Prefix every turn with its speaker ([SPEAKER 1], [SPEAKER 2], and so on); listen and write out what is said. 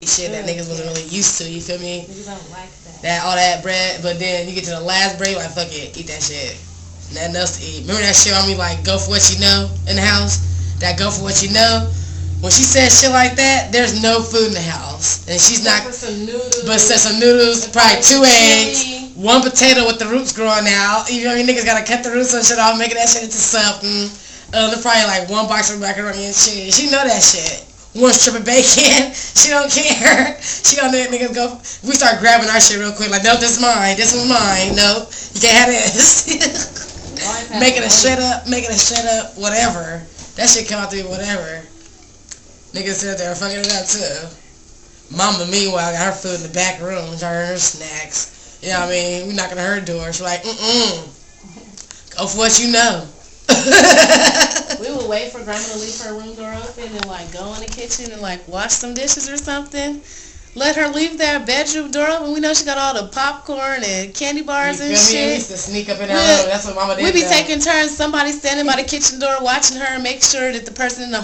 [SPEAKER 1] shit that niggas wasn't really used to, you feel me?
[SPEAKER 2] Niggas don't like
[SPEAKER 1] All that bread, but then you get to the last bread, like, fuck it, eat that shit. Nothing else to eat. Remember that shit on me, like, go for what you know in the house? That go for what you know? When she says shit like that, there's no food in the house. And she's not...
[SPEAKER 2] But some noodles.
[SPEAKER 1] But some noodles, probably 2 eggs, 1 potato with the roots growing out. You know, you niggas gotta cut the roots and shit off, making that shit into something. There's probably like 1 box of macaroni and cheese. She know that shit. 1 strip of bacon. She don't care. She don't let niggas go. We start grabbing our shit real quick. Like, nope, this is mine. This was mine. Nope, you can't have this. Making a shit up. Whatever. That shit come out to be whatever. Niggas sit there fucking it up too. Mama, meanwhile, got her food in the back room, her snacks. You know what I mean? We knocking on her door. She's like, go for what you know.
[SPEAKER 2] We would wait for Grandma to leave her room door open and like go in the kitchen and like wash some dishes or something. Let her leave that bedroom door open. We know she got all the popcorn and candy bars and shit.
[SPEAKER 1] We used to sneak up in her room. That's what Mama did.
[SPEAKER 2] We be taking turns. Somebody standing by the kitchen door watching her and make sure that the person in the